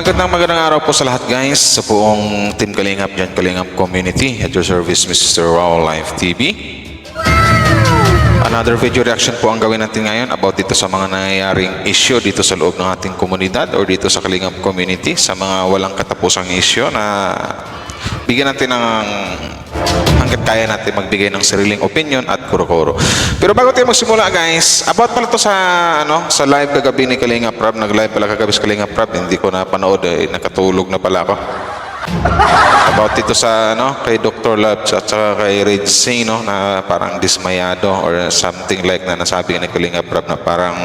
Magandang araw po sa lahat guys, sa buong Team Kalingap dyan, Kalingap Community. At your service, Mr. Raul Live TV. Another video reaction po ang gawin natin ngayon about dito sa mga nangyayaring issue dito sa loob ng ating komunidad or dito sa Kalingap Community, sa mga walang katapusang issue na bigyan natin ng hanggat kaya natin magbigay ng sariling opinion at kuro-kuro. Pero bago tayo magsimula guys, about pala to sa sa live kagabi ni Kalingap Rab. Nag-live pala kagabi sa Kalingap Rab, hindi ko na panood, nakatulog na pala ako. About dito sa kay Dr. Labs at saka kay Red Singh, na parang dismayado or something like na nasabi ni Kalingap Rab na parang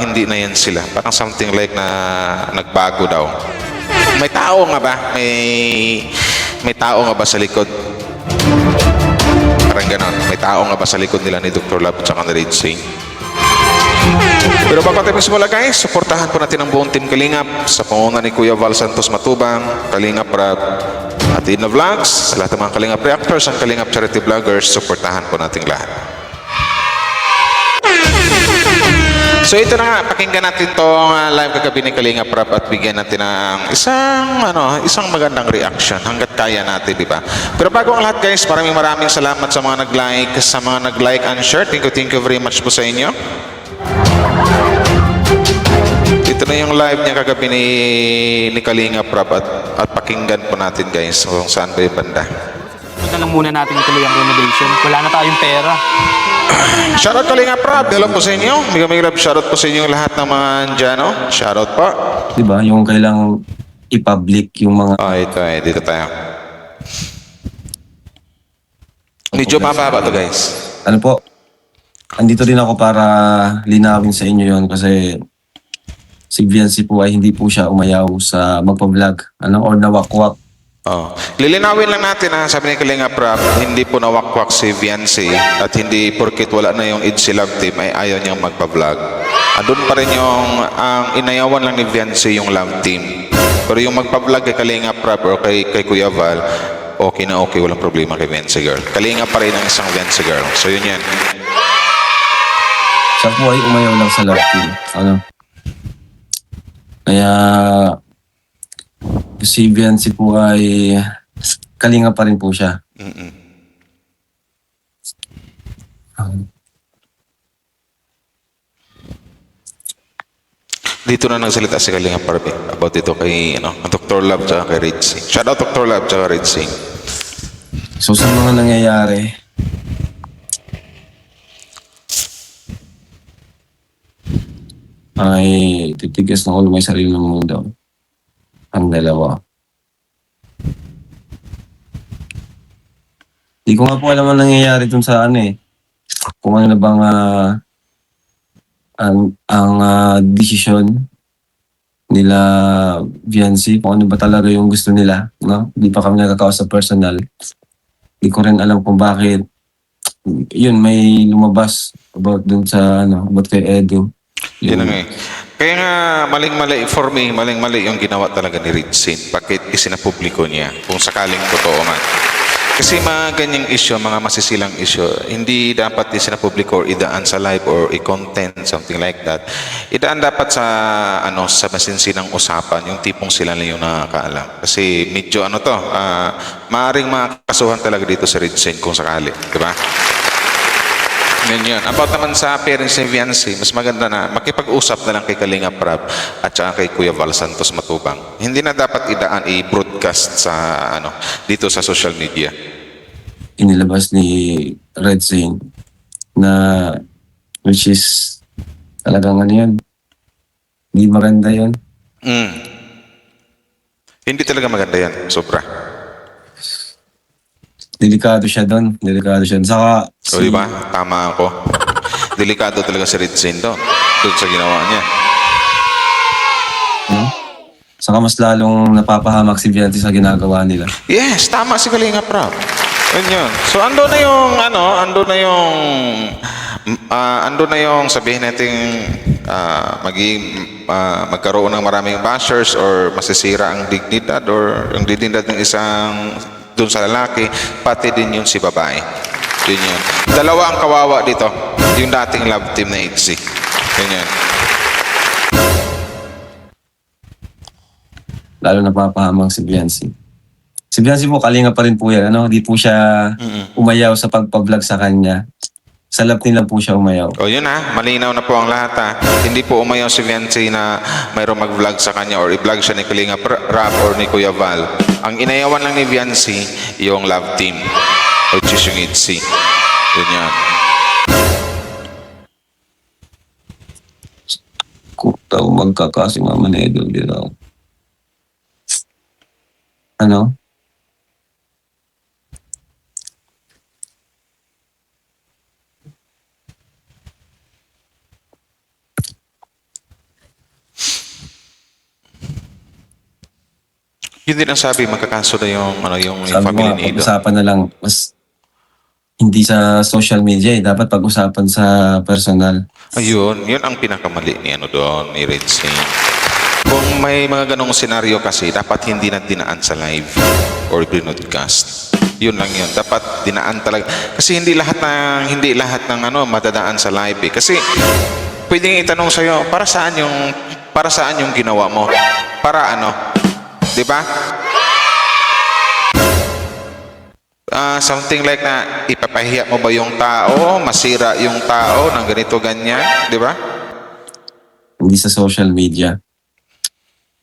hindi na yan sila. Parang something like na nagbago daw. May tao nga ba? May tao nga ba sa likod? Parang ganon. May tao nga ba sa likod nila ni Dr. Love at saka ni Red Singh? Pero bago tayo magsimula guys, suportahan po natin ang buong Team Kalingap sa pangunguna ni Kuya Val Santos Matubang, Kalingap Rab, at Ina Vlogs, sa lahat ng mga Kalingap Reactors, ang Kalingap Charity Vloggers, suportahan po natin lahat. So ito na nga, pakinggan natin tong live kagabi ni Kalingap Rab at bigyan natin ng isang magandang reaction hanggat kaya natin, di ba? Pero bago ang lahat guys, maraming salamat sa mga nag-like and share. Thank you very much po sa inyo. Ito na yung live niya kagabi ni Kalingap Rab at pakinggan po natin guys kung saan ba yung banda. Ito lang muna natin ituloy ang renovation. Wala na tayong pera. Shoutout Kalingap Rab, hello po sa inyo. May love shoutout po sa inyo lahat ng mga andyan, shoutout po. Diba, yung kailangang i-public yung mga... Ito dito tayo. Medyo mababa to guys. Ano po, andito din ako para linawin sa inyo yon kasi si Viancy po ay hindi po siya umayaw sa magpa-vlog or nawakwak. Lilinawin lang natin sabi ni Kalingap Rab, hindi po nawakwak si Viancy at hindi porkit wala na yung Idsi Love Team ay ayaw niyang magpa-vlog. Andun pa rin ang inayawan lang ni Viancy yung Love Team. Pero yung magpa-vlog kay Kalingap Rab o kay Kuya Val, okay na okay, walang problema kay Viancy Girl. Kalingap pa rin ang isang Viancy Girl. So yun yan. Siya po ay umayaw lang sa Love Team. Kaya si Viancy po ay Kalingap pa rin po siya. Dito na nagsalita si Kalingap Rab about dito kay Dr. Love at kay Red Singh. Shout out Dr. Love at Red Singh. So sa mga nangyayari, ay titigas ng ulo may sarili ng mundo. Ang dalawa. Di ko nga po alam ang nangyayari dun sa kung ano na bang ang desisyon nila Viancy, kung ano ba talaga yung gusto nila, Di pa kami nagkakausap personal. Di ko rin alam kung bakit yun may lumabas about dun sa about kay Edu. Yun nga Kaya nga maling-mali for me, maling-mali yung ginawa talaga ni Red Singh. Bakit isinapubliko niya kung sakaling totoo man? Kasi mga ganyang issue, mga masisilang issue, hindi dapat isinapubliko or idaan sa live or i-content, something like that. Idaan dapat sa sa masinsinang usapan, yung tipong sila lang yung nakakaalam. Kasi medyo maaaring makakasuhan talaga dito sa Red Singh kung sakali, di ba? Yun. About naman sa parents ni Viancy, mas maganda na makipag-usap na lang kay Kalingap Rab at saka kay Kuya Val Santos Matubang. Hindi na dapat idaan i-broadcast sa dito sa social media. Inilabas ni Red Singh na which is talagang yan. Hindi maganda yan. Hindi talaga maganda yan. Sobra. Delikado siya doon. Saka So, di ba? Tama ako. Delikado talaga si Red Singh doon sa ginawa niya. Saka mas lalong napapahamak si Viancy sa ginagawa nila. Yes, tama si Kalingap Rab. Yun. So, ando na yung sabihin natin magkaroon ng maraming bashers or masisira ang dignidad or yung dignidad ng isang doon sa lalaki, pati din yun si babae. Yun. Dalawa ang kawawa dito. Yung dating Love Team na Idsi. Yun. lalo napapahamang si Biancy. Si Biancy po, kalinga pa rin po yan. Di po siya umayaw sa pagpa-vlog sa kanya. Sa lap nila po siya umayaw. O yun malinaw na po ang lahat Hindi po umayaw si Viancy na mayroong mag-vlog sa kanya or i-vlog siya ni Kalinga Rap or ni Kuya Val. Ang inayawan lang ni Viancy, yung love team, which is yung ITZY. Yun yan. Kung daw magkakasi Mama Nedol, di daw. Ano? Yun din ang sabi, magkakaso na yung Sabi family ko, ni Ido. pag-usapan na lang. Mas hindi sa social media dapat pag-usapan sa personal. Ayun, yun ang pinakamali ni doon, ni Red Saint. Kung may mga ganong senaryo kasi, dapat hindi na dinaan sa live or broadcast. Yun lang yun. Dapat dinaan talaga. Kasi hindi lahat ng madadaan sa live Kasi pwedeng itanong sa'yo, para saan yung ginawa mo? Para ano? 'Di ba? Something like na ipapahiya mo ba yung tao, masira yung tao ng ganito ganyan, 'di ba? Hindi sa social media.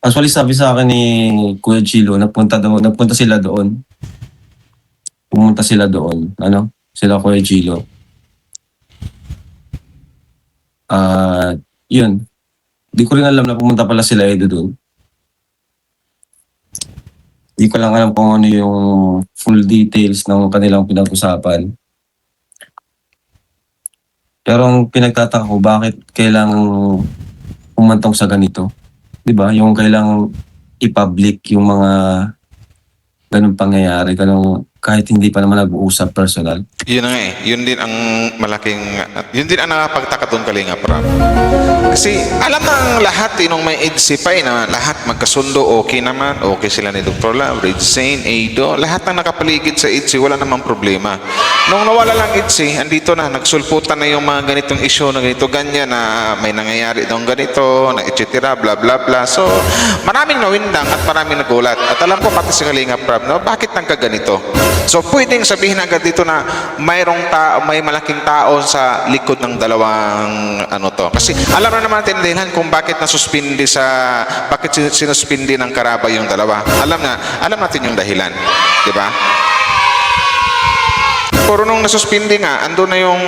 Actually, sabi sa akin ni Kuya Chilo, nagpunta sila doon. Pumunta sila doon. Sila Kuya Chilo. Yun. Di ko rin alam na pumunta pala sila Edo doon. Di ko lang alam kung ano yung full details ng kanilang pinag-usapan. Pero ang pinagtataka ko, bakit kailangang umantong sa ganito? Diba? Yung kailangang i-public yung mga ganung pangyayari, kahit hindi pa naman nag-uusap personal. Yun na nga Yun din ang yun din ang nakapagtaka doon Kalinga Prab. Kasi alam ng lahat nung may ITZY pa na lahat magkasundo, okay naman, okay sila ni Dr. Love, Red Saint, Eido, lahat ng nakapaligid sa ITZY, wala namang problema. Nung nawala lang ITZY, andito na, nagsulputan na yung mga ganitong issue na ganito, ganyan, na may nangyayari doon ganito, na etc. bla bla bla. So, maraming nawindang at maraming nagulat. At alam ko pati si Kalinga Prab, bakit nagkaganito? So, pwedeng sabihin agad dito na may malaking tao sa likod ng dalawang to. Kasi alam na naman natin din kung bakit sinuspindi ng Karaba yung dalawa. Alam natin yung dahilan. Di ba? Pero nung nasuspindi nga, ando na yung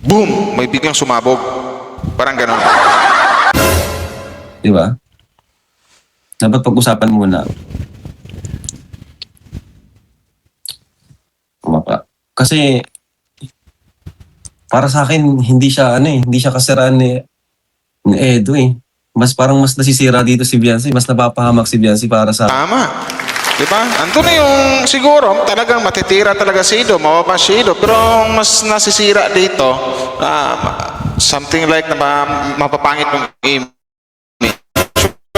boom! May biglang sumabog. Parang ganon. Di ba? Dapat pag-usapan muna. Kasi para sa akin hindi siya kasiraan ni Edo Parang mas nasisira dito si Viancy, mas napapahamak si Viancy para sa Tama. Diba? Ando na yung siguro talagang matitira talaga si Ido, mababa si Ido, pero ang mas nasisira dito something like na mapapangit ng image.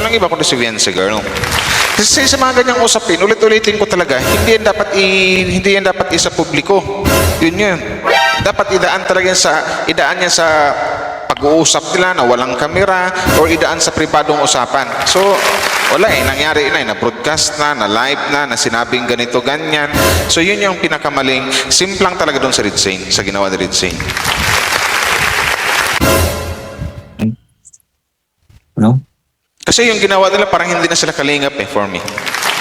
Walang iba kundi si Viancy girl. Kasi sa mga ganyang usapin, ulit-ulitin ko talaga, hindi yan dapat isa publiko. Yun. Dapat idaan yan sa pag-uusap nila na walang kamera or idaan sa pribadong usapan. So, wala nangyari na-broadcast na live na sinabing ganito, ganyan. So, yun yung pinakamaling, simplang talaga doon sa Red Saint, sa ginawa ni Red Saint. no? Kasi yung ginawa nila parang hindi na sila kalingap for me.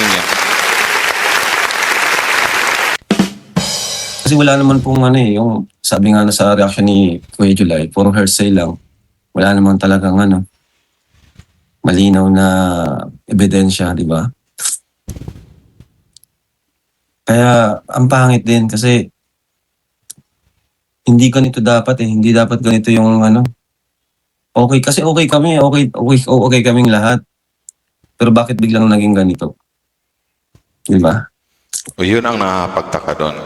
Yun yan. Kasi wala naman pong yung sabi nga na sa reaction ni Kuya July, puro hearsay lang. Wala naman talagang malinaw na ebidensya, di ba? Kaya ang pangit din kasi hindi ganito dapat hindi dapat ganito yung okay kasi okay kami, okay kaming lahat. Pero bakit biglang naging ganito? Di ba? O yun ang nakapagtaka doon.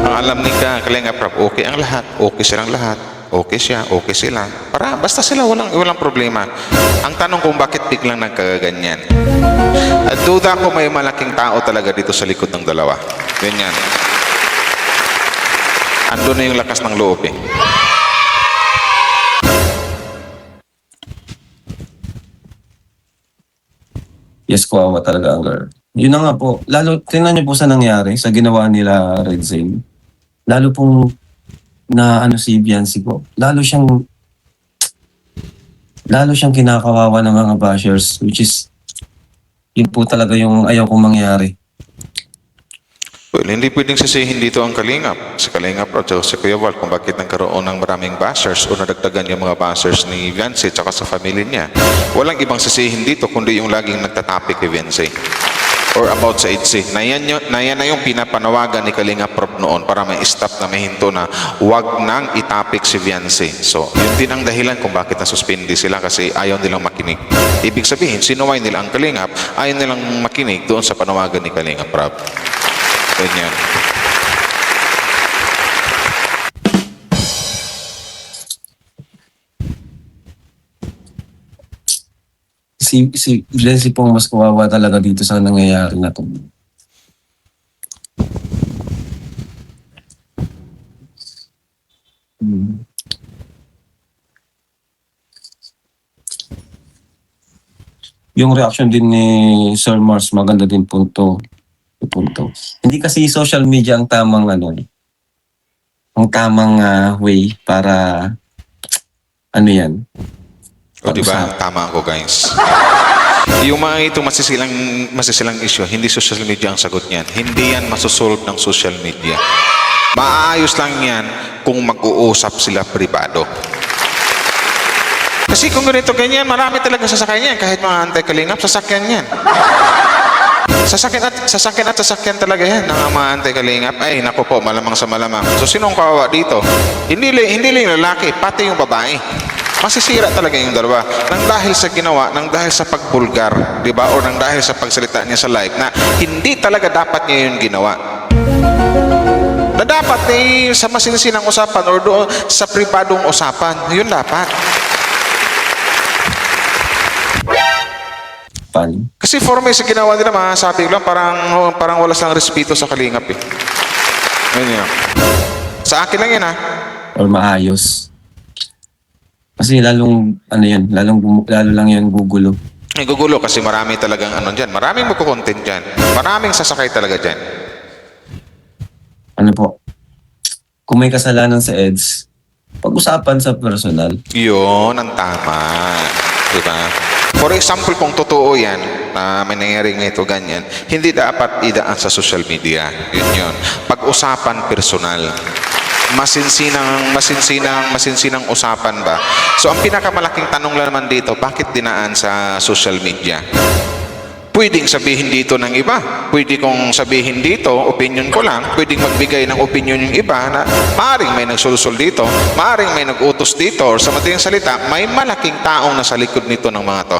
Ang alam ni Kalinga Prab, okay ang lahat, okay silang lahat, okay siya, okay sila. Basta sila walang problema. Ang tanong kung bakit biglang nagkaganyan. At duda ko may malaking tao talaga dito sa likod ng dalawa. Ganyan. Ando na yung lakas ng loob is kawawa talaga ang girl. Yun na nga po, lalo, tingnan niyo po sa nangyari, sa ginawa nila Red Zane. Lalo pong na ano si Biancy po, lalo siyang kinakawawa ng mga bashers, which is, yun po talaga yung ayaw kong mangyari. Well, hindi pwedeng sisihin dito ang Kalingap, si Kalingap Rod, si Kuya Val, kung bakit nagkaroon ng maraming bashers o nadagdagan yung mga bashers ni Viancy at sa family niya. Walang ibang sisihin dito kundi yung laging nagtatapik kay Viancy or about sa EDSA. Na yan na yung pinapanawagan ni Kalingap Rob noon para may stop na mahinto na wag nang itapik si Viancy. So, yun din ang dahilan kung bakit nasuspindi sila kasi ayaw nilang makinig. Ibig sabihin, sinuway nila ang Kalingap, ayaw nilang makinig doon sa panawagan ni Kalingap Rob. Ganyan. Si Biancy pong mas kawawa talaga dito sa nangyayari na to. Yung reaction din ni Sir Mars, maganda din punto. Hindi kasi social media ang tamang way para yan. O diba? Tama ako, guys. Yung mga itong masisilang issue, hindi social media ang sagot niyan. Hindi yan masosolve ng social media. Maayos lang yan kung mag-uusap sila pribado. Kasi kung ganito ganyan, marami talaga sasakyan yan. Kahit mga anti-Kalingap, sasakyan yan. Sasakyan talaga yan ng mga anti-Kalingap. Ay, naku po, malamang sa malamang. So, sinong kawawa dito? Hindi lang yung lalaki, pati yung babae. Masisira talaga yung dalawa. Nang dahil sa ginawa, nang dahil sa pagbulgar, di ba? O nang dahil sa pagsalita niya sa live na hindi talaga dapat niya yung ginawa. Na dapat sa masinsinang usapan or doon sa pribadong usapan, yun dapat. Kasi for me, sa ginawa nila, masasabi lang, parang wala silang respeto sa Kalingap eh. Ganyan. Sa akin lang yan Or maayos. Kasi lalo lang yan gugulo. Ay, gugulo kasi marami talagang dyan. Maraming magkukontent dyan. Maraming sasakay talaga dyan. Kung may kasalanan sa EDS, pag-usapan sa personal. Yun ang tama. Diba? For example, kung totoo yan, na may nangyaring nito, ganyan, hindi dapat idaan sa social media. Yun. Pag-usapan personal. Masinsinang usapan ba? So, ang pinakamalaking tanong lang naman dito, bakit dinaan sa social media? Pwedeng sabihin dito ng iba. Pwede kong sabihin dito, opinion ko lang. Pwedeng magbigay ng opinion yung iba na maaring may nagsulusol dito, maaring may nag-utos dito, or sa madaling salita, may malaking taong nasa likod nito ng mga to.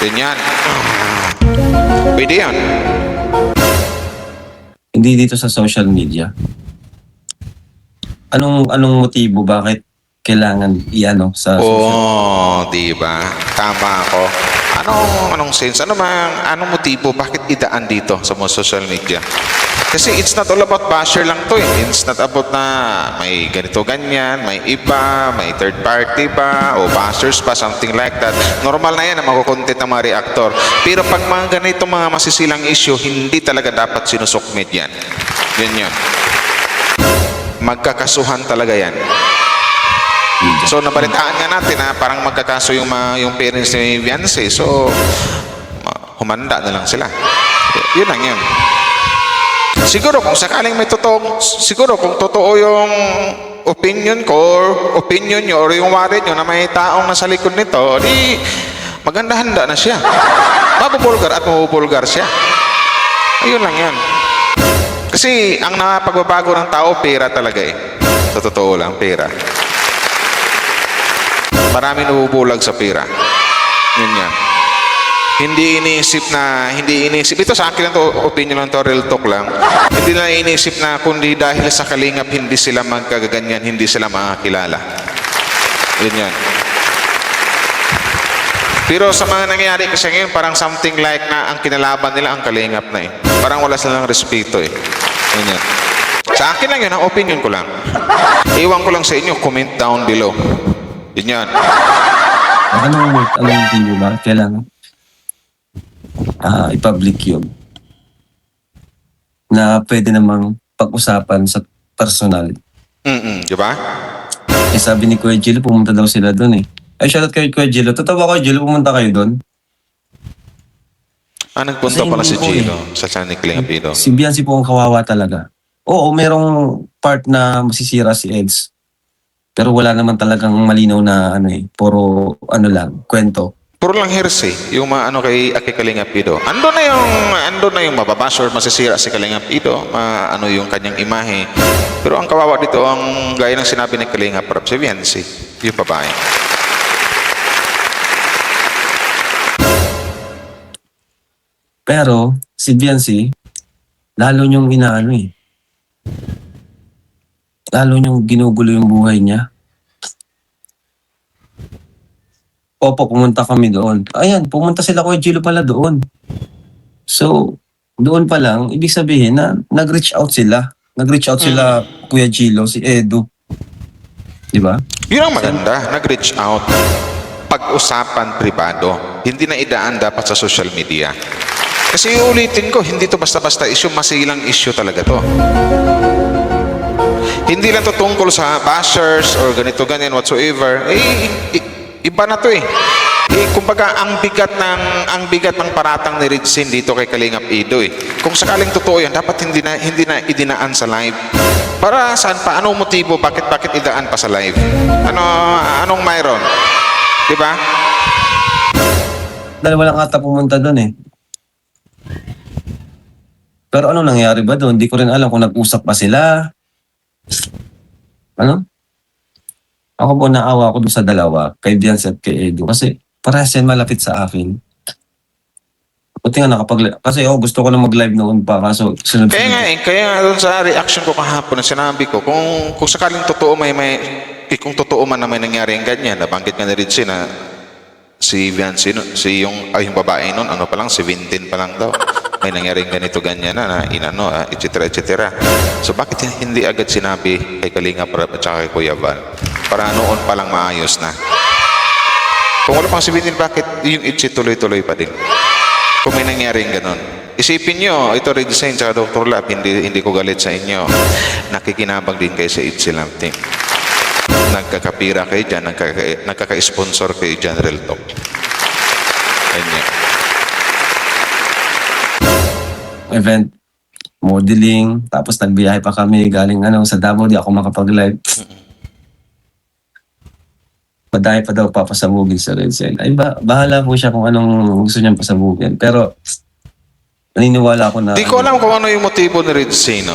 Ganyan. Pwede yan. Hindi dito sa social media. Anong motibo bakit kailangan sa social? Diba? Tama ako. Anong sense? Anong motibo? Bakit idaan dito sa mga social media? Kasi it's not all about basher lang to eh. It's not about na may ganito ganyan, may iba, may third party pa, o bashers pa, something like that. Normal na yan na makukontent ng mga reactor. Pero pag mga ganito mga masisilang issue, hindi talaga dapat sinusukmit yan. Ganyan. Magkakasuhan talaga yan. So, nabalitaan nga natin na parang magkakaso yung parents ni Viancy. So, humanda na lang sila. Yun lang yun. Siguro kung sakaling may siguro kung totoo yung opinion ko or opinion nyo or yung worry nyo na may taong nasa likod nito, di maganda-handa na siya. Mabubulgar at mabubulgar siya. Ayun lang yan. Kasi ang napagbabago ng tao, pera talaga eh. Sa totoo lang, pera. Marami nabubulag sa pera. Yun yan. Hindi iniisip. Ito sa akin lang to, opinion lang to, real talk lang. Hindi na iniisip na kundi dahil sa Kalingap, hindi sila magkagaganyan, hindi sila makakilala. Yun yan. Pero sa mga nangyayari kasi ngayon, parang something like na ang kinalaban nila ang Kalingap na eh. Parang wala silang respeto eh. Yun yan. Sa akin lang yun, ang opinion ko lang. Iwan ko lang sa inyo, comment down below. Yun yan. Anong motibo ba? Kailangan? i-public yun. Na pwede namang pag-usapan sa personal. Di ba? Eh sabi ni Kuya Jello, pumunta daw sila doon eh. Ay, shoutout kayo Kuya Jello. Totoo ba Kuya Jello, pumunta kayo doon? Nagpunta Kasi pala hindi si ko Gino sa San Nicolas. Si Biancy po ang kawawa talaga. Oo, merong part na masisira si Eds. Pero wala naman talagang malinaw na puro lang, kwento. Puro lang hearsay, yung mga kay Kalingap Ido. Ando na yung mababash or masisira si Kalingap Ido, yung kanyang imahe. Pero ang kawawa dito, ang gaya ng sinabi ni Kalingap Rap, si Viancy, yung babae. Pero si Biancy, lalo niyong lalo niyong ginugulo yung buhay niya. Opo, pumunta kami doon. Ayan, pumunta sila Kuya Jello pala doon. So, doon pa lang, ibig sabihin na nag-reach out sila. Nag-reach out sila Kuya Jello, si Edu. Di ba? Yun ang maganda, nag-reach out. Pag-usapan pribado, hindi na idaan dapat sa social media. Kasi ulitin ko, hindi to basta-basta issue, masilang issue talaga to. Hindi lang to tungkol sa bashers or ganito ganyan whatsoever. Iba na to eh. Kumbaga ang bigat ng paratang ni Ridsin dito kay Kalingap Ido eh. Kung sakaling totoo yan, dapat hindi na idinaan sa live. Para saan pa? Anong motibo? Bakit idaan pa sa live? Anong mayroon? Di ba? Dahil walang ata pumunta doon eh. Pero ano nangyari ba doon? Hindi ko rin alam kung nag-usap pa sila. Ano? Ako po naawa ko doon sa dalawa, kay Biancy at kay Edu. Kasi parehas yan malapit sa akin. Buti nga kasi gusto ko na mag-live noon pa. Kaso sunod. Kaya nga doon sa reaction ko kahapon na sinabi ko, kung sakaling totoo kung totoo man na may nangyari ang ganyan, nabanggit nga na rin siya na si Viancy, yung babae noon, 17 pa lang daw. May nangyaring ganito ganyan et cetera. So bakit hindi agad sinabi kay Kalingap Rap at saka kay Kuya Val? Para noon pa lang maayos na. Kung wala pang 17, bakit yung itchy tuloy-tuloy pa din? Kung may nangyaring ganon. Isipin nyo, ito Red Saint at Dr. Lab, hindi ko galit sa inyo. Nakikinabang din kayo sa Itchy Lab Team. Nagkakapira kayo dyan, nagkaka-sponsor kayo dyan, Real Talk. Ganyan. Event, modeling, tapos nagbiyahe pa kami galing sa Davao, di ako makapag-live. Madaya pa daw papasabugin sa Red Cell. Ay bahala po siya kung anong gusto niyang pasabugin. Pero naniniwala ako na... Di ko alam kung ano yung motibo ni Red Sea, no?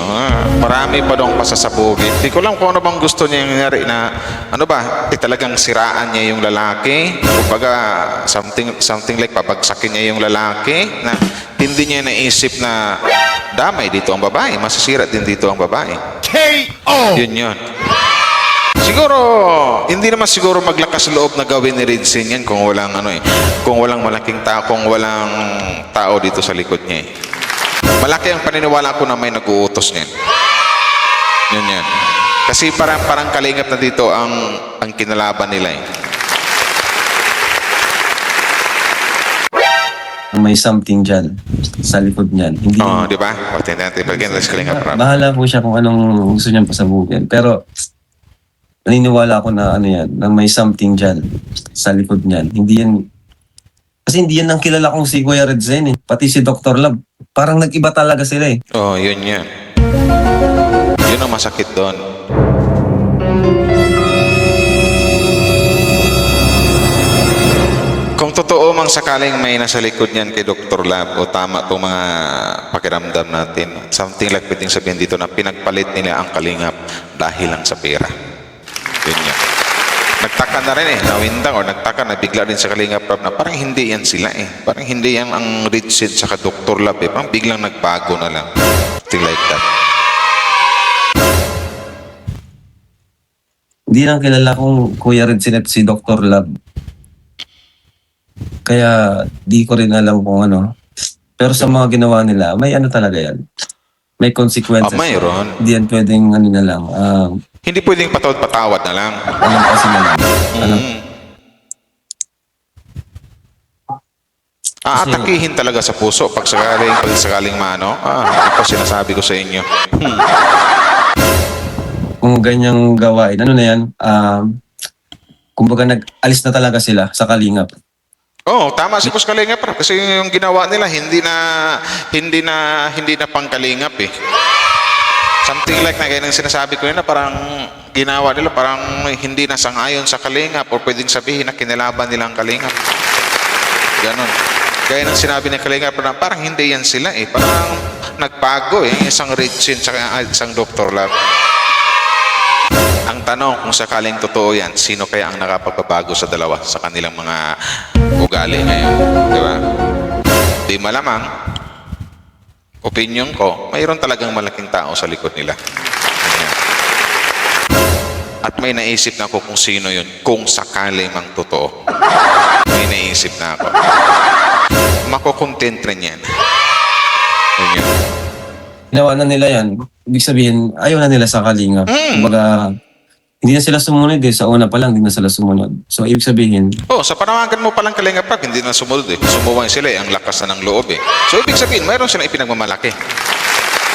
Marami pa daw pasasabugin. Di ko alam kung ano bang gusto niya nangyari na, talagang siraan niya yung lalaki. Kumbaga, something like pabagsakin niya yung lalaki na hindi niya naisip na damay dito ang babae, masisira din dito ang babae. K.O. Yun. Siguro, hindi naman siguro maglakas loob na gawin ni Red Sea yan kung walang kung walang malaking tao, kung walang tao dito sa likod niya eh. Malaki ang paniniwala ko na may nag-uutos niyan. Yun. Kasi parang Kalingap na dito ang kinalaban nila eh. May something dyan sa likod niyan. Hindi Di ba? Pati natin, pagyan sa Kalingap Rap. bahala po siya kung anong gusto niyang pasabugin. Pero naniniwala ako na na may something dyan sa likod niyan. Kasi hindi yan ang kilala kong si Kuya Red Zen eh. Pati si Dr. Love. Parang nag-iba talaga sila eh. Yun. Yun ang masakit doon. Kung totoo mang sakaling may nasa likod niyan kay Dr. Lab o tama itong mga pakiramdam natin, something like pwedeng sabihin dito na pinagpalit nila ang Kalingap dahil lang sa pera. Yun. Nagtaka na rin nawindang o nagtaka na bigla rin sa Kalingap Rap na parang hindi yan sila eh. Parang hindi yan ang Red Sid saka Dr. Lab eh. Parang biglang nagbago na lang. Something like that. Hindi lang kilala kong Kuya Red Sid at si Dr. Love. Kaya di ko rin alam kung ano. Pero sa mga ginawa nila, may talaga yan. May consequences. Mayroon. Hindi yan pwedeng na lang. Hindi pwedeng patawad na lang. Alam kasi na lang. Aatakihin talaga sa puso pag sakaling maano. Ako sinasabi ko sa inyo. Kung ganyang gawain, ano na yan, kumbaga nag-alis na talaga sila sa Kalingap. Oo, tama si Boss Kalingap kasi yung ginawa nila hindi na pangkalingap eh. Something like na ganyan sinasabi ko na parang ginawa nila parang hindi na sangayon sa Kalingap o pwedeng sabihin na kinalaban nila ang Kalingap. Ganon. Gaya ng sinabi ni Kalingap na parang hindi yan sila eh. Parang nagbago eh. Isang Richin at isang Dr. Love. Ang tanong kung sakaling totoo yan, sino kaya ang nakapagbabago sa dalawa sa kanilang mga ugali ngayon? Di ba? Di malamang, opinion ko, mayroon talagang malaking tao sa likod nila. Ganyan. At may naisip na ako kung sino yun, kung sakali mang totoo. May naisip na ako. Makukontent rin yan. Ganyan. Ginawa na nila yan. Ibig sabihin, ayaw na nila sa Kalingap. Kumbaga, hindi na sila sumunod eh. Sa una pa lang, hindi na sila sumunod. So, ibig sabihin, Sa panawagan mo palang Kalingap Rap, hindi na sumunod eh. Sumuway sila eh, ang lakas na ng loob eh. So, ibig sabihin, mayroon silang ipinagmamalaki.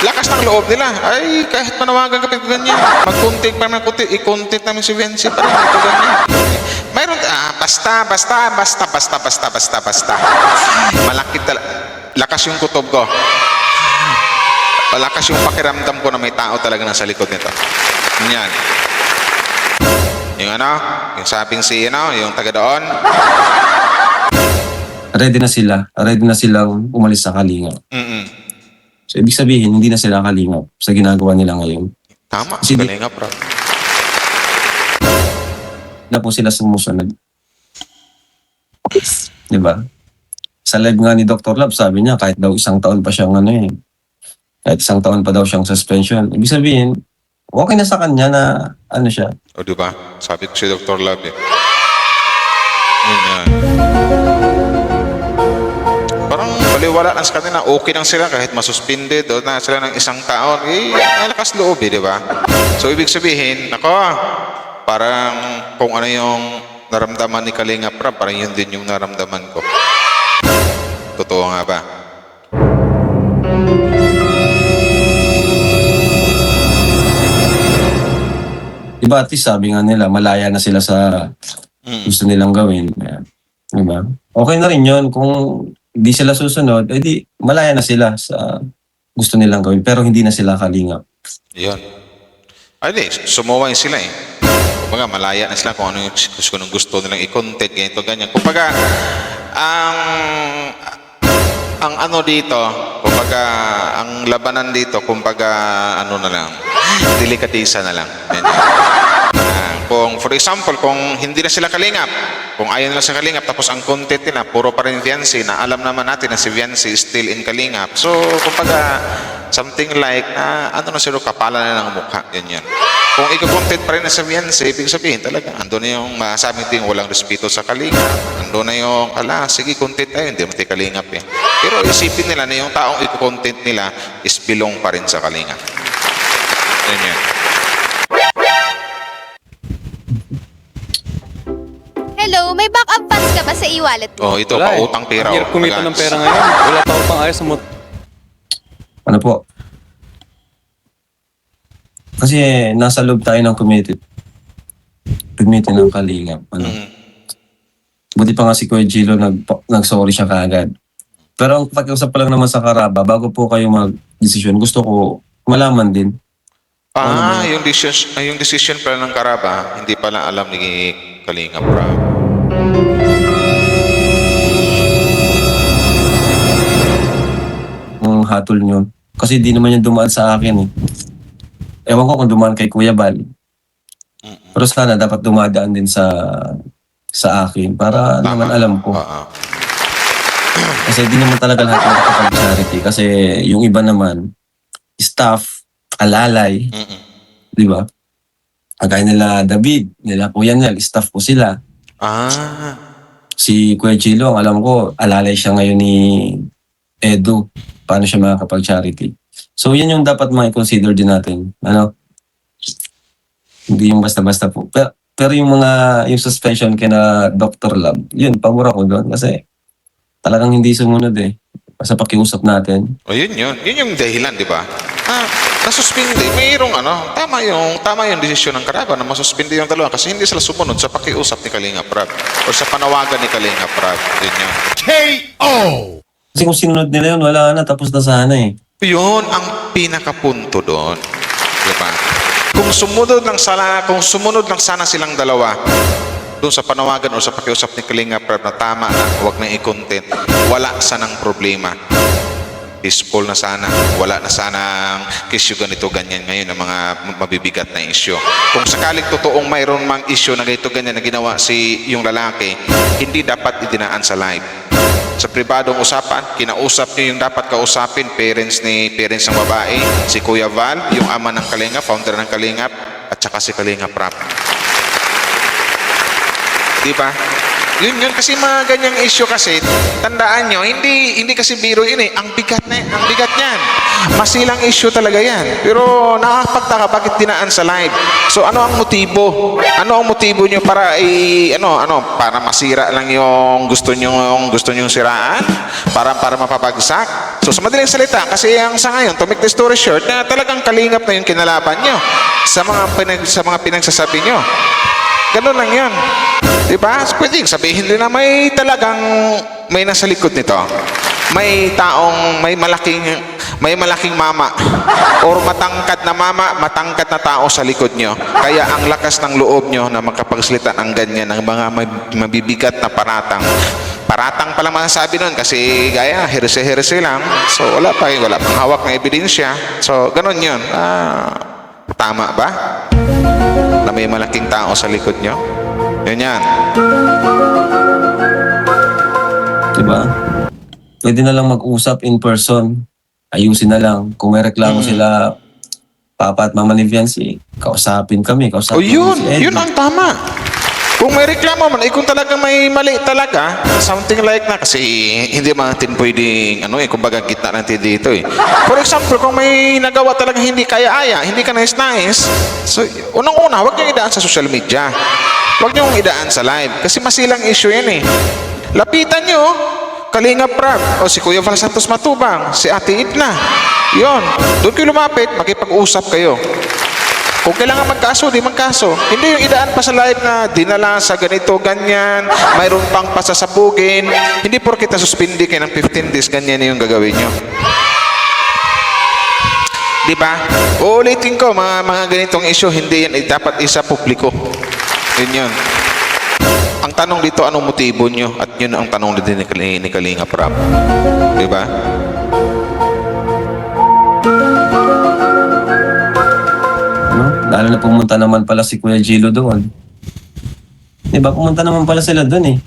Lakas ng loob nila. Ay, kahit panawagan ka ganyan. Mag-content pa naman, i-content namin si Vinci pa rin. Ito ganyan. Mayroon, basta. Malaki talaga. Lakas yung kutob ko. Malakas yung pakiramdam ko na may tao talaga nasa likod nito. Yan. Yung yung sabing yung taga doon. ready na sila. Ready na silang umalis sa Kalingap. So, ibig sabihin, hindi na sila Kalingap sa ginagawa nila ngayon. Tama, Kasi Kalingap bro. Na po sila sumusunod. Di ba? Sa live nga ni Dr. Love, sabi niya, kahit daw isang taon pa siyang kahit isang taon pa daw siyang suspension. Ibig sabihin, okay na sa kanya na siya. O diba? Sabi ko si Dr. Love eh. Yun yan. Parang baliwala lang sa kanila. Okay lang sila kahit masuspended o na sila ng isang taon. Malakas loob eh, di ba? So ibig sabihin, parang kung ano yung naramdaman ni Kalingap Rap, parang yun din yung naramdaman ko. Totoo nga ba? Diba at least sabi nga nila, malaya na sila sa gusto nilang gawin. Diba? Okay na rin yun. Kung di sila susunod, edi malaya na sila sa gusto nilang gawin. Pero hindi na sila Kalingap. Yun. Ay, sumuway sila eh. Kumbaga, malaya na sila kung ano yung gusto nilang i-content, ganito, ganyan. Kumbaga, ang ano dito, kumbaga, ang labanan dito, kumbaga, ano na lang, delikatisa na lang. Kung, for example, kung hindi na sila Kalingap, kung ayaw nila sa Kalingap, tapos ang content nila, puro pa rin Viancy, na alam naman natin na si Viancy is still in Kalingap. So, kumbaga, something like, ano na sila, kapala na ng mukha, ganyan. Kung ikakontent pa rin na sa Viancy, ibig sabihin talaga, ando na yung masasabing ting walang respeto sa Kalingap, ando na yung, sige, content tayo, hindi naman tayo Kalingap eh. Pero isipin nila na yung taong ikakontent nila is belong pa rin sa Kalingap. Ganyan. Hello, may backup funds ka ba sa e-wallet mo? Ito, Wala eh. pautang pera. Ang hirap kumita ng pera ngayon. Wala pa akong pang-ayos sa Ano po? Kasi nasa loob tayo ng community ng Kalingap. Buti pa nga si Kuya Gilo nag-sorry siya kaagad. Pero ang pakiusap pa lang naman sa Karaba, bago po kayo mag-desisyon, gusto ko malaman din. Yung decision pala ng Karaba, hindi pala alam ni Kalingap Rap. Ang hatol nyo. Kasi di naman yung dumaan sa akin eh. Ewan ko kung dumaan kay Kuya Bal. Pero sana dapat dumadaan din sa akin para naman alam ko. Kasi di naman talaga lahat nakakapag-charity. Kasi yung iba naman, staff, alalay, di ba? Kagaya nila David, nila Kuya Nel, staff ko sila. Si Kuya Chilo, alam ko, alalay siya ngayon ni Edu. Paano siya makakapag-charity. So, yan yung dapat ma-consider din natin. Hindi yung basta-basta po. Pero yung suspension kina Dr. Love, yun, pabor ako doon. Kasi talagang hindi sumunod eh. Sa pakiusap natin. O yun yun. Yun yung dahilan, di ba? Nasuspindi. Mayroong tama yung desisyon ng Karaban na masuspindi yung dalawa kasi hindi sila sumunod sa pakiusap ni Kalinga Prab or sa panawagan ni Kalinga Prab. Yun yun. Kasi kung sinunod nila yun, wala na, tapos na sana eh. Yun ang pinakapunto doon. Di ba? Kung sumunod lang sana silang dalawa doon sa panawagan o sa pakiusap ni Kalinga Prab na tama na, huwag na i-content, wala sanang problema. Peaceful na sana. Wala na sanang issue ganito, ganyan ngayon ng mga mabibigat na issue. Kung sakaling totoong mayroon mang issue na ganito, ganyan na ginawa si yung lalaki, hindi dapat idinaan sa live. Sa pribadong usapan, kinausap niyo yung dapat kausapin, parents ng babae, si Kuya Val, yung ama ng Kalinga, founder ng Kalingap, at saka si Kalinga Prab. Diba? Yun kasi mga ganyang issue kasi, tandaan nyo, hindi kasi biro yun eh. Ang bigat yan. Masilang issue talaga yan. Pero nakakapagtaka bakit dinaan sa live. So ano ang motibo? Ano ang motibo nyo para para masira lang yung gusto nyo siraan? Para mapapagsak? So sa madaling salita, kasi ang sa ngayon, to make the story short, na talagang Kalingap na yung kinalaban nyo sa mga pinagsasabi nyo. Ganun lang yan. Diba? Pwede sabihin din na may nasa likod nito. May malaking mama or matangkad na tao sa likod nyo. Kaya ang lakas ng loob nyo na makapagsalita ng ganyan, ng mga mabibigat na paratang pa lang masasabi nun kasi gaya, herese lang. So wala pang hawak na ebidensya. So ganun yun. Tama ba? Na may malaking tao sa likod nyo? Yun yan. Diba? Pwede na lang mag-usap in person. Ayusin na lang. Kung may reklamo sila, papa at mama ni Viancy, kausapin kami. O yun, yun ang tama. Kung may reklamo man, kung talaga may mali talaga, something like na, kasi hindi natin pwedeng, kumbaga gitna natin dito eh. For example, kung may nagawa talaga hindi kaya-aya, hindi ka nais-nais, so unang-una, huwag niyong idaan sa social media. Huwag niyong idaan sa live, kasi masilang issue yan eh. Lapitan niyo, Kalinga Prab, o si Kuya Val Santos Matubang, si Ate Idna. Yun, doon kayo lumapit, makipag-usap kayo. Kung kailangan magkaso, di magkaso. Hindi yung idaan pa sa live na dinala sa ganito, ganyan, mayroon pang pasasabugin. Hindi porkit na suspindi kayo ng 15 days, ganyan yung gagawin nyo. Di ba? Uulitin ko, mga ganitong issue, hindi yan dapat isa publiko. Yun. Ang tanong dito, anong motibo nyo? At yun ang tanong din ni Kalinga Prab. Di ba? Lalo na pumunta naman pala si Kuya Gilo doon. Diba, pumunta naman pala sila doon eh.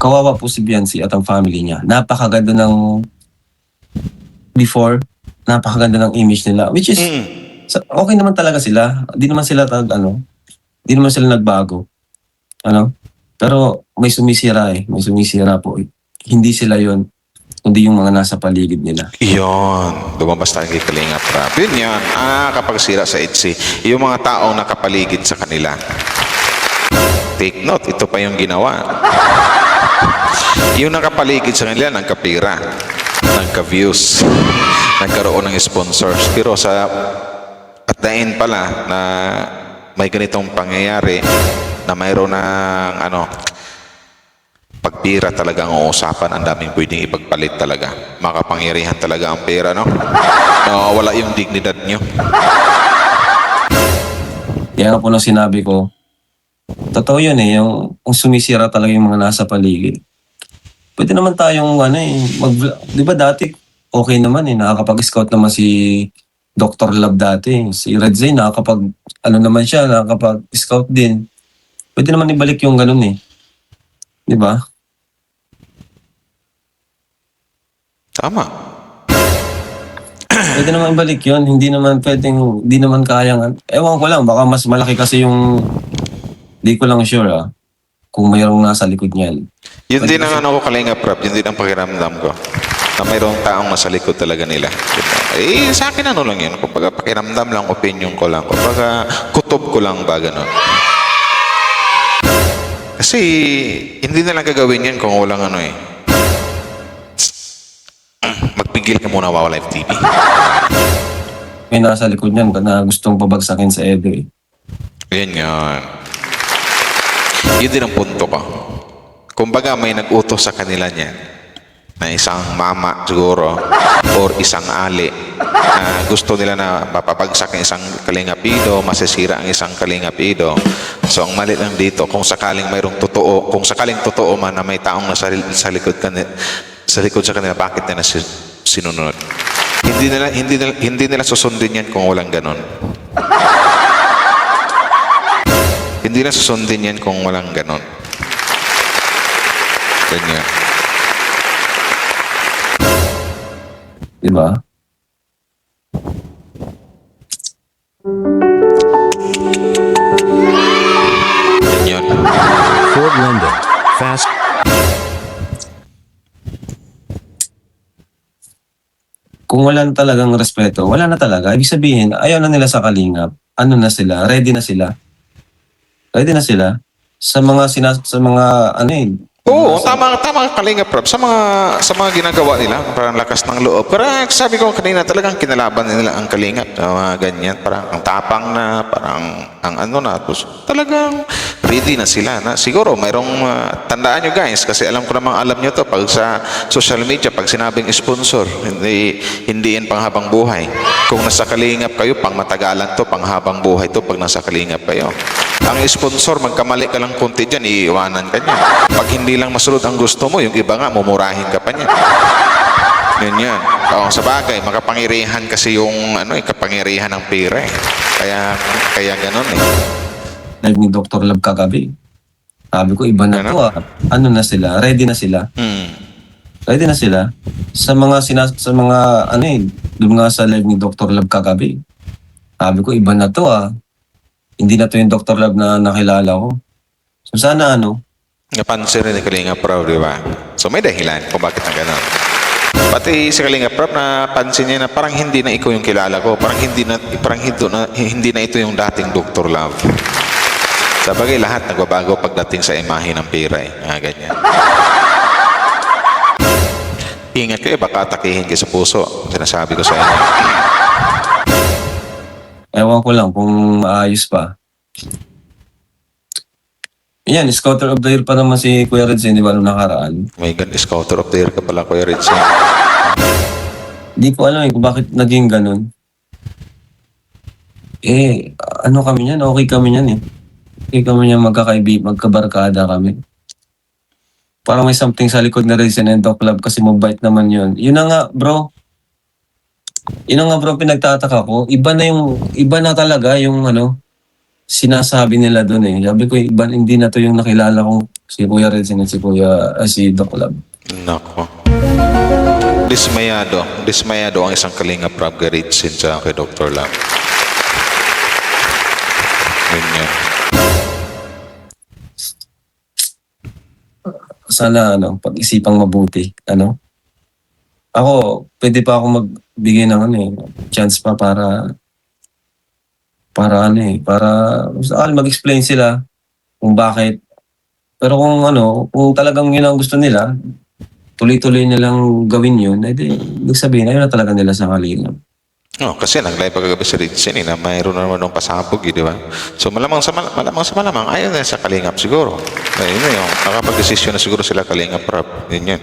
Kawawa po si Viancy at ang family niya. Napakaganda ng before, napakaganda ng image nila. Which is, okay naman talaga sila. Di naman sila nagbago. Pero may sumisira eh. May sumisira po. Hindi sila yon, kundi yung mga nasa paligid nila. Yun. Lumabas tayo kay Kalinga Prab. Yun yan. Kapag sira sa EDSI, yung mga taong nakapaligid sa kanila. Take note, ito pa yung ginawa. Yung nakapaligid sa kanila, nagkapira, nagka-views, nagkaroon ng sponsors. Pero at the end pala na may ganitong pangyayari na mayroon ng pagpira talaga ang uusapan, ang daming pwedeng ipagpalit talaga. Makapangyarihan talaga ang pera, no? Wala yung dignidad nyo. Kaya nga po nang sinabi ko, totoo yun eh, yung sumisira talaga yung mga nasa paligid. Pwede naman tayong, di ba dati, okay naman eh, nakakapag-scout naman si Dr. Love dati. Si Red Zay, naman siya, nakakapag-scout din. Pwede naman ibalik yung ganun eh. Di ba? Tama. Pwede naman ibalik yun. Hindi naman kayang, ewan ko lang, baka mas malaki kasi yung, di ko lang sure kung mayroong nasa likod niyan. Yun din ang Kalinga Prab, yun din ang pakiramdam ko. Na mayroong taong nasa likod talaga nila. Sa akin lang yun. Kumbaga pakiramdam lang, opinion ko lang. Kumbaga kutob ko lang ba ganun. Kasi hindi na lang gagawin yan kung walang ano eh. Magpigil ka muna Wow Live TV. May nasa likod niyan na gustong pabagsakin sa Edo eh. Yan yan. Yun din ang punto ko. Kumbaga may nag-utos sa kanila niyan na isang mama siguro or isang ali na gusto nila na mapapagsak ang isang kalingapido, masisira ang isang kalingapido. So ang mali lang dito, kung sakaling mayroong totoo, kung sakaling totoo man na may taong nasa sa likod sa kanila, bakit nila sinunod? Hindi nila susundin yan kung walang ganon. Hindi na susundin yan kung walang ganon. Ganyan. Diba? Ganyan. Ford London. Fast. Kung wala na talagang respeto, wala na talaga. Ibig sabihin, ayaw na nila sa kalingap. Ano na sila? Ready na sila. Ready na sila sa mga sa mga ano eh. Oo, tama Kalinga Prab sa mga ginagawa nila, parang lakas ng loob. Parang sabi ko kanina, talagang kinalaban nila ang Kalinga, mga ganyan, parang ang tapang na, parang ang ano na, tapos talagang ready na sila na. Siguro mayroong tandaan nyo guys, kasi alam ko namang alam nyo to pag sa social media, pag sinabing sponsor, hindi yan panghabang buhay. Kung nasa Kalingap kayo, pang matagalan to, panghabang buhay to pag nasa Kalingap kayo. Ang sponsor, magkamali ka lang konti dyan, iiwanan ka niya. Pag hindi lang masunod ang gusto mo, yung iba nga, mumurahin ka pa niya. Ganyan. Oo, sa bagay, makapangirihan kasi yung kapangyarihan ng pera eh. Kaya ganun eh. Live ni Dr. Love kagabi. Sabi ko, iba na to ah. Ano na sila? Ready na sila? Ready na sila? Sa mga doon nga sa live ni Dr. Love kagabi. Sabi ko, iba na to ah. Hindi na to yung Dr. Love na nakilala ko. So sana Napansin rin ni Kalinga Prab, di ba? So may dahilan kung bakit na gano'n. Pati si Kalinga Prab, napansin niya na parang hindi na ikaw yung kilala ko. Parang hindi na ito yung dating Dr. Love. Sa bagay, lahat nagbabago pagdating sa imahe ng pera eh. Ganyan. Ingat kayo, baka atakihin kayo sa puso. Sinasabi ko sa inyo. Ewan ko lang kung maayos pa. Yan, Scouter of the Year pa naman si Kuya Redzen, di ba, nung nakaraan? May Scouter of the Year ka pala, Kuya Ritz. Di ko alam kung bakit naging ganun. Kami niyan? Okay kami niyan eh. Okay kami niyan, magkabarkada kami. Parang may something sa likod na Redzen and Doc Club kasi mabait naman yun. Yun na nga, bro. Pinagtataka ko. Iba na talaga yung sinasabi nila doon eh. Sabi ko, hindi na to yung nakilala kong si Kuya Redzen at si Doc Love. Nako. Dismayado ang isang Kalinga Prab Redzen sa kay Dr. Love. Ganyan. Sana pag-isipang mabuti. Ako, pwede pa ako magbigay ng chance pa para mag-explain sila kung bakit. Pero kung talagang yun ang gusto nila, tuloy-tuloy nilang gawin yun, ibig sabihin, ayun na talaga nila sa Kalingap. No, kasi nag-live pagkagabi si Ritzen na mayroon na naman ng pasabog, di ba? So malamang sa malamang, ayaw na sa Kalingap siguro. Ayun na yung nakapag-desisyon na siguro sila Kalingap Prab. Yun yun.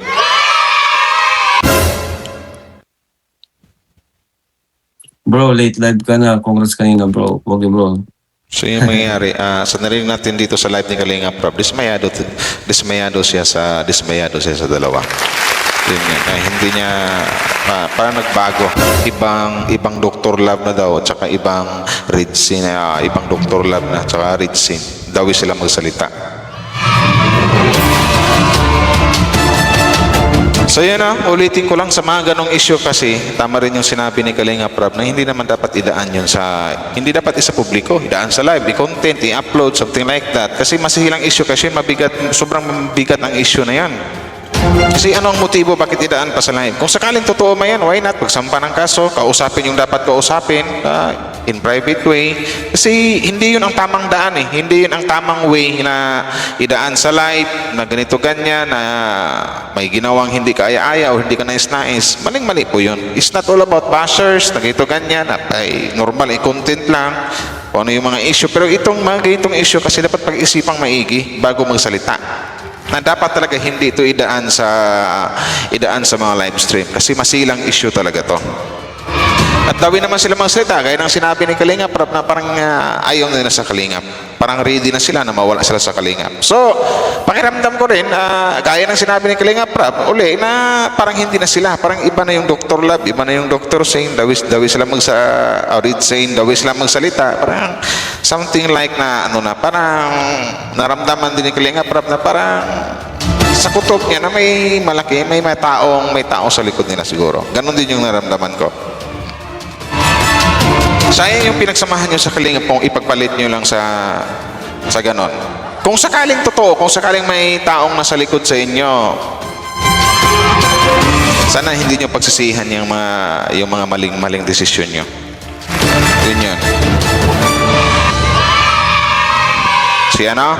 Bro, late live ka na. Congrats kanina, bro. Wag bro. So yung mangyayari, sa narinig natin dito sa live ni Kalinga Prab, dismayado siya sa dalawa. Yun yan. Hindi niya, parang nagbago. Ibang Dr. Love na daw, at saka ibang Redzen, ibang Dr. Love na, at saka Redzen. Daw sila magsalita. So yun ulitin ko lang sa mga ganong issue kasi tama rin yung sinabi ni Kalinga Prab na hindi naman dapat idaan yun hindi dapat isa publiko, idaan sa live, i-content, i-upload, something like that. Kasi masihilang issue kasi sobrang mabigat ang issue na yan. Kasi ano ang motibo bakit idaan pa sa live? Kung sakaling totoo man yan, why not? Pagsampa ng kaso, kausapin yung dapat kausapin, in private way. Kasi hindi yun ang tamang daan eh. Hindi yun ang tamang way na idaan sa live, na ganito ganyan, na may ginawang hindi kaaya-aya o hindi ka nais-nais. Maling-mali po yun. It's not all about bashers, na ganito ganyan, ay normal, content lang, kung ano yung mga issue. Pero itong mga ganitong issue kasi dapat pag-isipang maigi bago magsalita. Na dapat talaga hindi ito idaan sa mga live stream kasi masilang issue talaga to. At dawin naman sila magsalita, gaya ng sinabi ni Kalingap Rap na parang ayaw nila sa Kalingap. Parang ready na sila na mawala sila sa Kalingap. So, pakiramdam ko rin, gaya ng sinabi ni Kalingap Rap, uli, na parang hindi na sila. Parang iba na yung Dr. Love, iba na yung Dr. Sane, dawi sila Reed Sane, dawi sila magsalita. Parang something like na, parang naramdaman din ni Kalingap Rap na parang sa kutob niya na may malaki, may tao sa likod nila siguro. Ganon din yung naramdaman ko. Sayang yung pinagsamahan nyo sa Kalingap kung ipagpalit nyo lang sa ganon. Kung sakaling totoo, kung sakaling may taong nasa likod sa inyo, sana hindi nyo pagsisihan yung mga maling desisyon nyo. Yun yun. Si ano?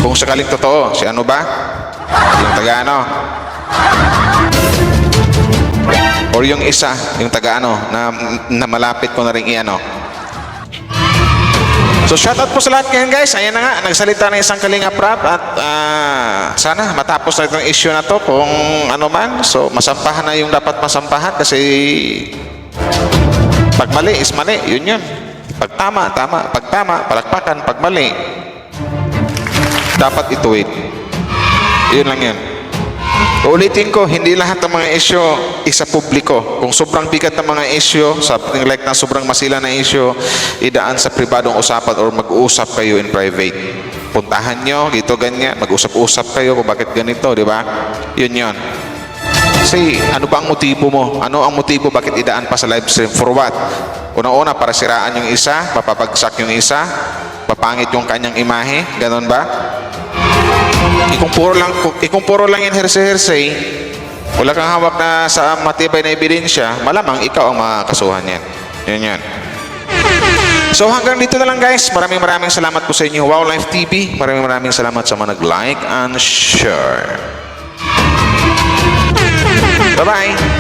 Kung sakaling totoo, si ano ba? Yung taga ano? Or yung isa, yung taga ano, na malapit ko na rin i-ano. So shoutout po sa lahat ngayon guys. Ayan na nga, nagsalita na isang Kalingap Rap at sana matapos na itong issue na to kung ano man. So masampahan na yung dapat masampahan kasi pag mali is mali, yun. Pag tama, tama. Pag tama, palakpakan. Pag mali, dapat ituwid. Yun lang yun. Ulitin ko, hindi lahat ng mga issue isa publiko. Kung sobrang bigat ng mga issue, something like na sobrang masila na issue, idaan sa pribadong usapan or mag-uusap kayo in private. Puntahan nyo, dito ganyan, mag-usap-usap kayo kung bakit ganito, di ba? Yun. Kasi ano ba ang motibo mo? Ano ang motibo bakit idaan pa sa live stream? For what? Una-una, para siraan yung isa, mapapagsak yung isa, papangit yung kanyang imahe, ganon ba? Kung puro lang yan hersey, wala kang hawak na sa matibay na ebidensya, malamang ikaw ang makakasuhan yan. Yun. So hanggang dito na lang guys. Maraming salamat po sa inyo. Wow Life TV. Maraming salamat sa mga nag-like and share. Bye-bye.